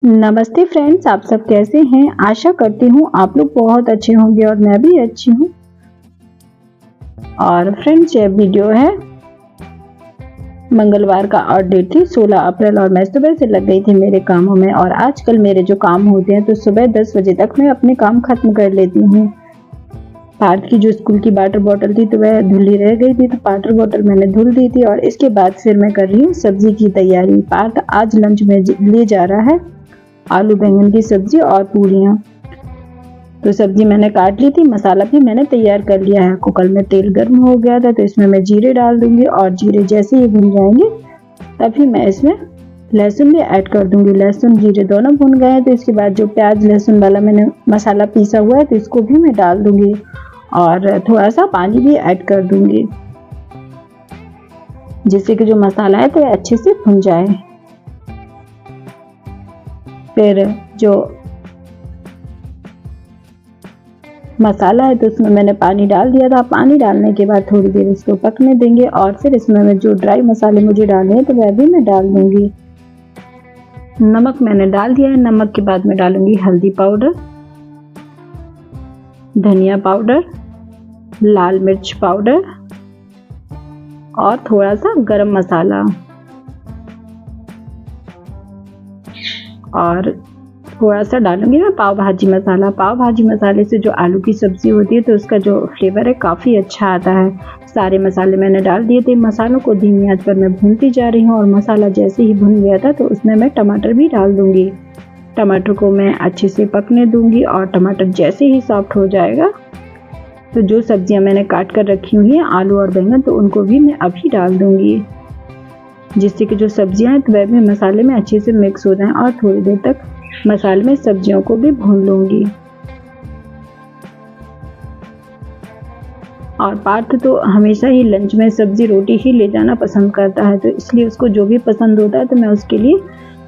नमस्ते फ्रेंड्स, आप सब कैसे हैं? आशा करती हूँ आप लोग बहुत अच्छे होंगे और मैं भी अच्छी हूँ। और फ्रेंड्स, ये वीडियो है मंगलवार का और डेट थी 16 अप्रैल और मैं सुबह से लग गई थी मेरे कामों में। और आजकल मेरे जो काम होते हैं तो सुबह 10 बजे तक मैं अपने काम खत्म कर लेती हूँ। पार्थ की जो स्कूल की वाटर बॉटल थी तो वह धुली रह गई थी, तो वाटर बॉटल मैंने धुल दी थी। और इसके बाद फिर मैं कर रही हूँ सब्जी की तैयारी। पार्थ आज लंच में ले जा रहा है आलू बैंगन की सब्जी और पूरियां। तो सब्जी मैंने काट ली थी, मसाला भी मैंने तैयार कर लिया है। कुकर में तेल गर्म हो गया था तो इसमें मैं जीरे डाल दूंगी और जीरे जैसे ही भुन जाएंगे तभी मैं इसमें लहसुन भी ऐड कर दूंगी। लहसुन जीरे दोनों भुन गए तो इसके बाद जो प्याज लहसुन वाला मैंने मसाला पीसा हुआ है तो इसको भी मैं डाल दूंगी और थोड़ा सा पानी भी ऐड कर दूंगी जिससे कि जो मसाला है तो अच्छे से भुन जाए। फिर जो मसाला है तो उसमें मैंने पानी डाल दिया था। पानी डालने के बाद थोड़ी देर इसको पकने देंगे और फिर इसमें जो ड्राई मसाले मुझे डालने हैं तो वह भी मैं डाल दूंगी। नमक मैंने डाल दिया है। नमक के बाद मैं डालूंगी हल्दी पाउडर, धनिया पाउडर, लाल मिर्च पाउडर और थोड़ा सा गरम मसाला और थोड़ा सा डालूंगी मैं पाव भाजी मसाला। पाव भाजी मसाले से जो आलू की सब्जी होती है तो उसका जो फ्लेवर है काफ़ी अच्छा आता है। सारे मसाले मैंने डाल दिए थे। मसालों को धीमी आंच पर मैं भूनती जा रही हूँ और मसाला जैसे ही भुन गया था तो उसमें मैं टमाटर भी डाल दूंगी। टमाटर को मैं अच्छे से पकने दूंगी और टमाटर जैसे ही सॉफ्ट हो जाएगा तो जो सब्जियां मैंने काट कर रखी हुई हैं आलू और बैंगन तो उनको भी मैं अभी डाल दूंगी जिससे कि जो सब्जियां हैं तो वह भी मसाले में अच्छे से मिक्स हो जाएं और थोड़ी देर तक मसाले में सब्जियों को भी भून लूंगी। और पार्थ तो हमेशा ही लंच में सब्जी रोटी ही ले जाना पसंद करता है तो इसलिए उसको जो भी पसंद होता है तो मैं उसके लिए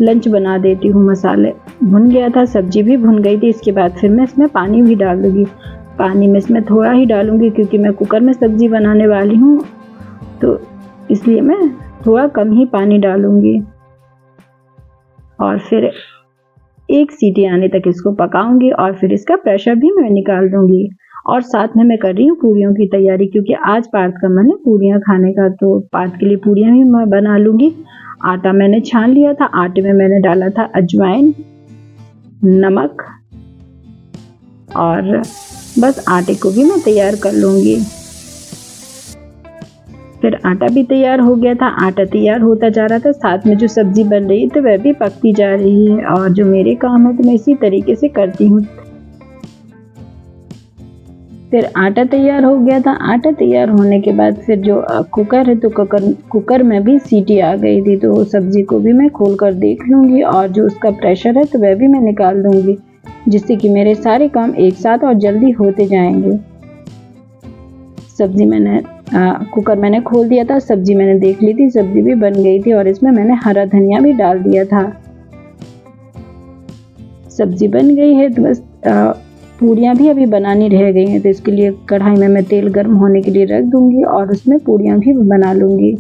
लंच बना देती हूँ। मसाले भुन गया था, सब्जी भी भुन गई थी। इसके बाद फिर मैं इसमें पानी भी डाल दूंगी। पानी में इसमें थोड़ा ही डालूंगी क्योंकि मैं कुकर में सब्जी बनाने वाली हूँ तो इसलिए मैं थोड़ा कम ही पानी डालूंगी और फिर एक सीटी आने तक इसको पकाऊंगी और फिर इसका प्रेशर भी मैं निकाल दूंगी। और साथ में मैं कर रही हूँ पूरियों की तैयारी क्योंकि आज पार्थ का मन है पूरियां खाने का, तो पार्थ के लिए पूरियां भी मैं बना लूंगी। आटा मैंने छान लिया था। आटे में मैंने डाला था अजवाइन, नमक और बस आटे को भी मैं तैयार कर लूंगी। फिर आटा भी तैयार हो गया था। आटा तैयार होता जा रहा था, साथ में जो सब्जी बन रही है तो वह भी पकती जा रही है और जो मेरे काम है तो मैं इसी तरीके से करती हूँ। फिर आटा तैयार हो गया था। आटा तैयार होने के बाद फिर जो कुकर है तो कुकर में भी सीटी आ गई थी तो सब्जी को भी मैं खोल कर देख लूँगी और जो उसका प्रेशर है तो वह भी मैं निकाल दूँगी जिससे कि मेरे सारे काम एक साथ और जल्दी होते जाएंगे। सब्जी मैंने कुकर मैंने खोल दिया था। सब्जी मैंने देख ली थी, सब्जी भी बन गई थी और इसमें मैंने हरा धनिया भी डाल दिया था। सब्जी बन गई है तो बस पूरियां भी अभी बनानी रह गई हैं तो इसके लिए कढ़ाई में मैं तेल गर्म होने के लिए रख दूंगी और उसमें पूरियां भी बना लूंगी।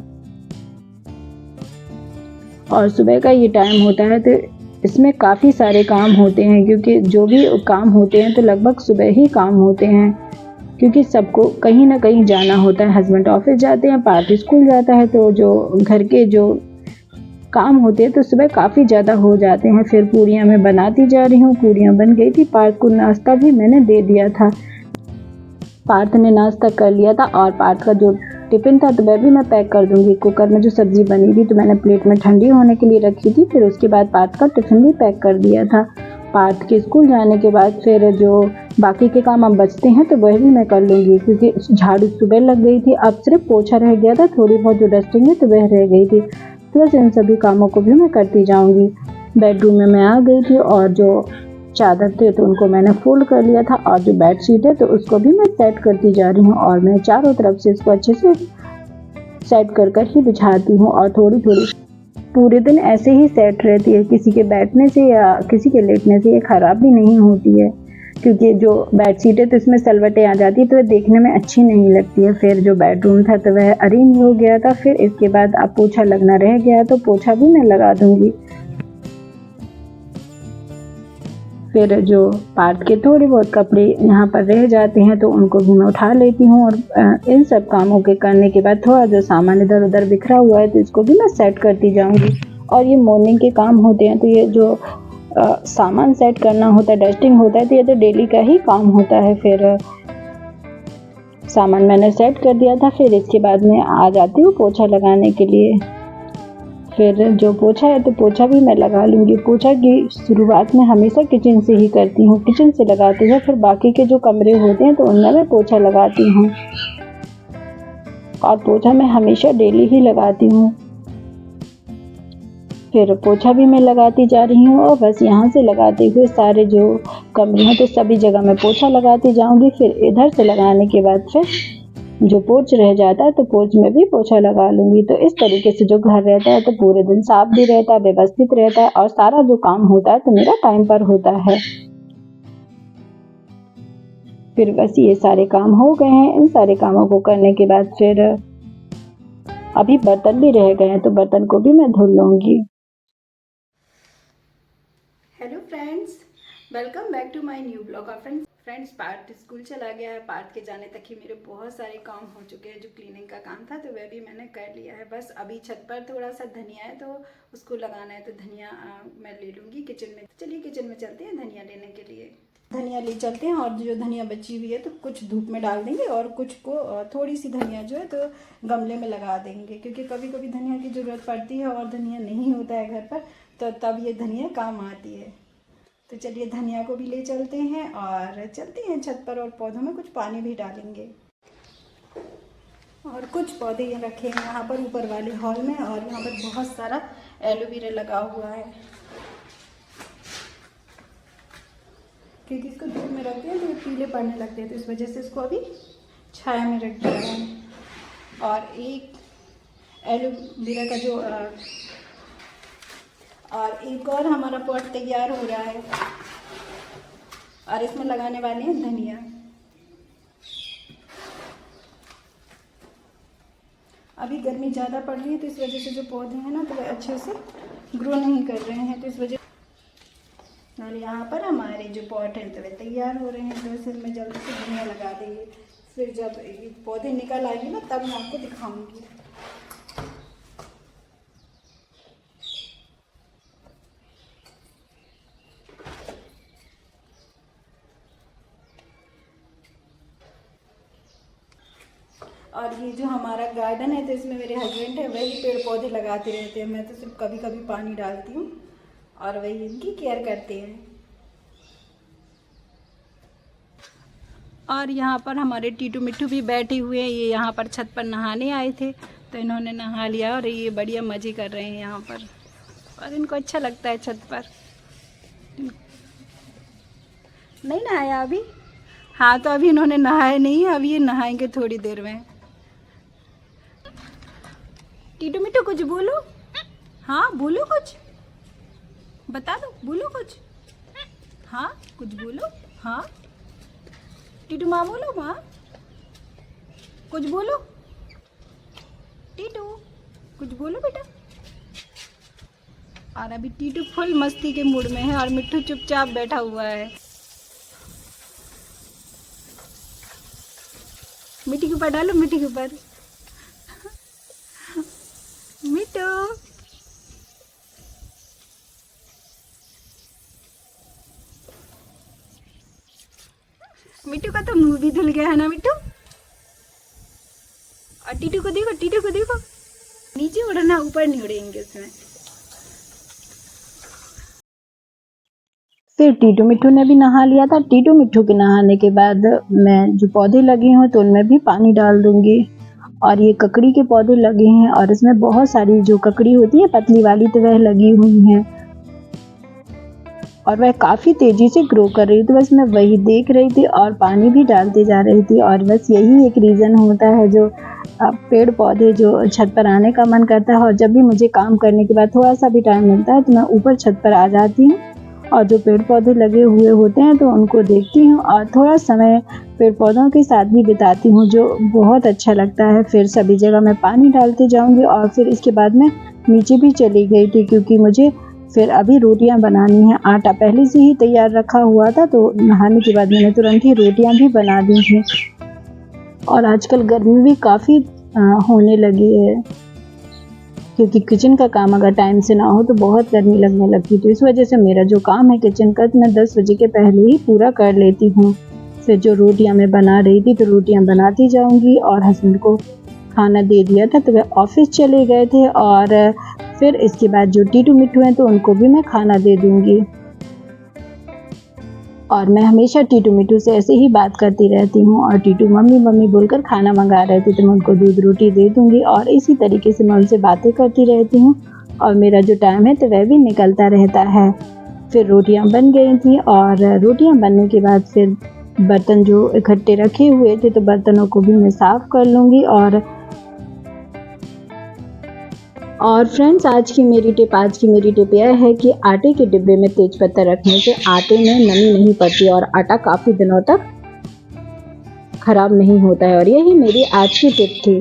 और सुबह का ये टाइम होता है तो इसमें काफ़ी सारे काम होते हैं क्योंकि जो भी काम होते हैं तो लगभग सुबह ही काम होते हैं क्योंकि सबको कहीं ना कहीं जाना होता है। हस्बैंड ऑफिस जाते हैं, पार्थ स्कूल जाता है तो जो घर के जो काम होते हैं तो सुबह काफ़ी ज़्यादा हो जाते हैं। फिर पूरियां मैं बनाती जा रही हूँ। पूरियां बन गई थी। पार्थ को नाश्ता भी मैंने दे दिया था। पार्थ ने नाश्ता कर लिया था और पार्थ का जो टिफ़िन था तो वह भी मैं पैक कर दूंगी। कुकर में जो सब्जी बनी थी तो मैंने प्लेट में ठंडी होने के लिए रखी थी। फिर उसके बाद पार्थ का टिफ़िन भी पैक कर दिया था। पार्थ के स्कूल जाने के बाद फिर जो बाकी के काम अब बचते हैं तो वह भी मैं कर लूँगी क्योंकि झाड़ू सुबह लग गई थी। अब सिर्फ पोछा रह गया था, थोड़ी बहुत जो डस्टिंग है तो वह रह गई थी। तो बस इन सभी कामों को भी मैं करती जाऊँगी। बेडरूम में मैं आ गई थी और जो चादर थे तो उनको मैंने फोल्ड कर लिया था और जो बेड शीट है तो उसको भी मैं सेट करती जा रही हूँ और मैं चारों तरफ से इसको अच्छे से सेट कर ही बिछाती हूँ और थोड़ी थोड़ी पूरे दिन ऐसे ही सेट रहती है। किसी के बैठने से या किसी के लेटने से ये ख़राब भी नहीं होती है क्योंकि जो बेडशीट है तो इसमें सलवटें आ जाती है तो वह देखने में अच्छी नहीं लगती है। फिर जो बेडरूम था तो वह अरेंज हो गया था। फिर इसके बाद अब पोछा लगना रह गया तो पोछा भी मैं लगा दूंगी। फिर जो पार्ट के थोड़े बहुत कपड़े यहाँ पर रह जाते हैं तो उनको भी मैं उठा लेती हूँ। और इन सब कामों के करने के बाद थोड़ा जो सामान इधर उधर बिखरा हुआ है तो इसको भी मैं सेट करती जाऊँगी। और ये मॉर्निंग के काम होते हैं तो ये जो सामान सेट करना होता है, डस्टिंग होता है, तो ये तो डेली का ही काम होता है। फिर सामान मैंने सेट कर दिया था। फिर इसके बाद में आ जाती हूँ पोछा लगाने के लिए। फिर जो पोछा है तो पोछा भी मैं लगा लूँगी। पोछा की शुरुआत में हमेशा किचन से ही करती हूँ। किचन से लगाती हूँ, फिर बाकी के जो कमरे होते हैं तो उनमें मैं पोछा लगाती हूँ। और पोछा मैं हमेशा डेली ही लगाती हूँ। फिर पोछा भी मैं लगाती जा रही हूँ और बस यहाँ से लगाते हुए सारे जो कमरे हैं तो सभी जगह मैं पोछा लगाती जाऊँगी। फिर इधर से लगाने के बाद फिर जो पोछ रह जाता है तो पोछ में भी पोछा लगा लूँगी। तो इस तरीके से जो घर रहता है तो पूरे दिन साफ भी रहता है, व्यवस्थित रहता है और सारा जो काम होता है तो मेरा टाइम पर होता है। फिर बस ये सारे काम हो गए हैं। इन सारे कामों को करने के बाद फिर अभी बर्तन भी रह गए हैं तो बर्तन को भी मैं धुल लूँगी। Hello friends, welcome back to my new blog. और फ्रेंड्स पार्थ स्कूल चला गया है। पार्थ के जाने तक ही मेरे बहुत सारे काम हो चुके हैं। जो क्लीनिंग का काम था तो वह भी मैंने कर लिया है। बस अभी छत पर थोड़ा सा धनिया है तो उसको लगाना है, तो धनिया मैं ले लूँगी किचन में। चलिए किचन में चलते हैं धनिया लेने के लिए। धनिया ले चलते हैं और जो धनिया बची हुई है तो कुछ धूप में डाल देंगे और कुछ को थोड़ी सी धनिया जो है तो गमले में लगा देंगे, क्योंकि कभी कभी धनिया की ज़रूरत पड़ती है और धनिया नहीं होता है घर पर, तो तब ये धनिया काम आती है। तो चलिए धनिया को भी ले चलते हैं और चलते हैं छत पर और पौधों में कुछ पानी भी डालेंगे। और कुछ पौधे ये रखे हैं यहाँ पर ऊपर वाले हॉल में, और यहाँ पर बहुत सारा एलोवेरा लगा हुआ है, क्योंकि इसको धूप में रखते हैं तो पीले पड़ने लगते हैं, तो इस वजह से इसको अभी छाया में रख दिया है। और एक एलोवेरा का जो और एक और हमारा पॉट तैयार हो रहा है और इसमें लगाने वाले हैं धनिया। अभी गर्मी ज़्यादा पड़ रही है तो इस वजह से जो पौधे हैं ना तो वे अच्छे से ग्रो नहीं कर रहे हैं, तो इस वजह। और यहाँ पर हमारे जो पॉट हैं तो वे तैयार हो रहे हैं, तो इसे मैं जल्दी से धनिया लगा देंगे। फिर जब पौधे निकल आएंगे ना तब मैं आपको दिखाऊंगी। और ये जो हमारा गार्डन है तो इसमें मेरे हस्बैंड है, वही पेड़ पौधे लगाते रहते हैं। मैं तो सिर्फ कभी कभी पानी डालती हूँ और वही इनकी केयर करते हैं। और यहाँ पर हमारे टीटू मिट्टू भी बैठे हुए हैं। ये यहाँ पर छत पर नहाने आए थे तो इन्होंने नहा लिया और ये बढ़िया मज़े कर रहे हैं यहाँ पर, और इनको अच्छा लगता है छत पर। नहीं नहाया अभी? हाँ, तो अभी इन्होंने नहाया नहीं है, अभी ये नहाएंगे थोड़ी देर में। टीटू मिट्टू कुछ बोलो। हाँ बोलो, कुछ बता दो, बोलो कुछ। हाँ कुछ बोलो। हाँ टीटू माँ बोलो, माँ कुछ बोलो। टीटू कुछ बोलो बेटा। और अभी टीटू फुल मस्ती के मूड में है और मिट्टू चुपचाप बैठा हुआ है। मिट्टी के ऊपर डालो, मिट्टी के ऊपर। मिट्टू मिट्टू का तो मुंह भी धुल गया है ना मिट्टू। और टीटू को देखो, टीटू को देखो, नीचे उड़ना, ऊपर नहीं उड़ेंगे उसमें। फिर टीटू मिट्टू ने भी नहा लिया था। टीटू मिट्टू के नहाने के बाद मैं जो पौधे लगे हैं तो उनमें भी पानी डाल दूंगी। और ये ककड़ी के पौधे लगे हैं और इसमें बहुत सारी जो ककड़ी होती है पतली वाली तो वह लगी हुई हैं और वह काफ़ी तेज़ी से ग्रो कर रही थी। बस मैं वही देख रही थी और पानी भी डालते जा रही थी। और बस यही एक रीज़न होता है जो पेड़ पौधे जो छत पर आने का मन करता है। और जब भी मुझे काम करने के बाद थोड़ा सा भी टाइम मिलता है तो मैं ऊपर छत पर आ जाती हूँ और जो पेड़ पौधे लगे हुए होते हैं तो उनको देखती हूँ और थोड़ा समय पेड़ पौधों के साथ भी बिताती हूँ, जो बहुत अच्छा लगता है। फिर सभी जगह मैं पानी डालती जाऊँगी और फिर इसके बाद मैं नीचे भी चली गई थी, क्योंकि मुझे फिर अभी रोटियां बनानी हैं। आटा पहले से ही तैयार रखा हुआ था, तो नहाने के बाद मैंने तुरंत ही रोटियां भी बना दी थी। और आजकल गर्मी भी काफ़ी होने लगी है, क्योंकि किचन का काम अगर टाइम से ना हो तो बहुत गर्मी लगने लगती। तो इस वजह से मेरा जो काम है किचन का, मैं 10 बजे के पहले ही पूरा कर लेती हूँ। फिर जो रोटियां मैं बना रही थी, तो रोटियां बनाती जाऊंगी। और हस्बैंड को खाना दे दिया था, तो वे ऑफिस चले गए थे। और फिर इसके बाद जो टीटू मिट्टू हैं, तो उनको भी मैं खाना दे दूंगी। और मैं हमेशा टीटू मिट्टू से ऐसे ही बात करती रहती हूँ। और टीटू मम्मी मम्मी बोलकर खाना मंगा रहे थे, तो मैं उनको दूध रोटी दे दूंगी। और इसी तरीके से मैं उनसे बातें करती रहती हूँ, और मेरा जो टाइम है तो वह भी निकलता रहता है। फिर रोटियां बन गई थी, और रोटियां बनने के बाद फिर बर्तन जो इकट्ठे रखे हुए थे, तो बर्तनों को भी मैं साफ़ कर लूँगी। और फ्रेंड्स, आज की मेरी टिप यह है कि आटे के डिब्बे में तेज़पत्ता रखने से आटे में नमी नहीं पड़ती और आटा काफ़ी दिनों तक ख़राब नहीं होता है। और यही मेरी आज की टिप थी।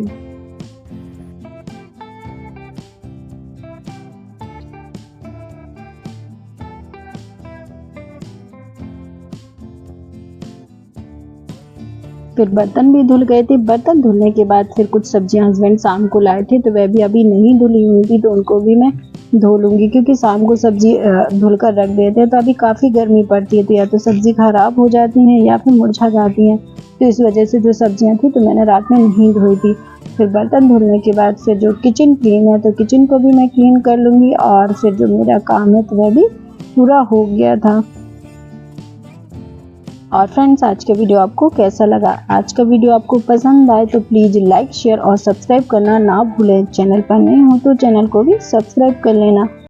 फिर बर्तन भी धुल गए थे। बर्तन धुलने के बाद फिर कुछ सब्जियां हस्बैंड शाम को लाए थे, तो वह भी अभी नहीं धुली हुई थी, तो उनको भी मैं धो लूँगी। क्योंकि शाम को सब्जी धुल कर रख देते हैं तो अभी काफ़ी गर्मी पड़ती है, तो या तो सब्ज़ी ख़राब हो जाती हैं या फिर मुरझा जाती हैं। तो इस वजह से जो सब्जियाँ थी, तो मैंने रात में नहीं धोई थी। फिर बर्तन धुलने के बाद फिर जो किचन क्लीन है, तो किचन को भी मैं क्लीन कर लूँगी। और फिर जो मेरा काम है तो वह भी पूरा हो गया था। और फ्रेंड्स, आज का वीडियो आपको कैसा लगा? आज का वीडियो आपको पसंद आए तो प्लीज़ लाइक, शेयर और सब्सक्राइब करना ना भूलें। चैनल पर नए हो तो चैनल को भी सब्सक्राइब कर लेना।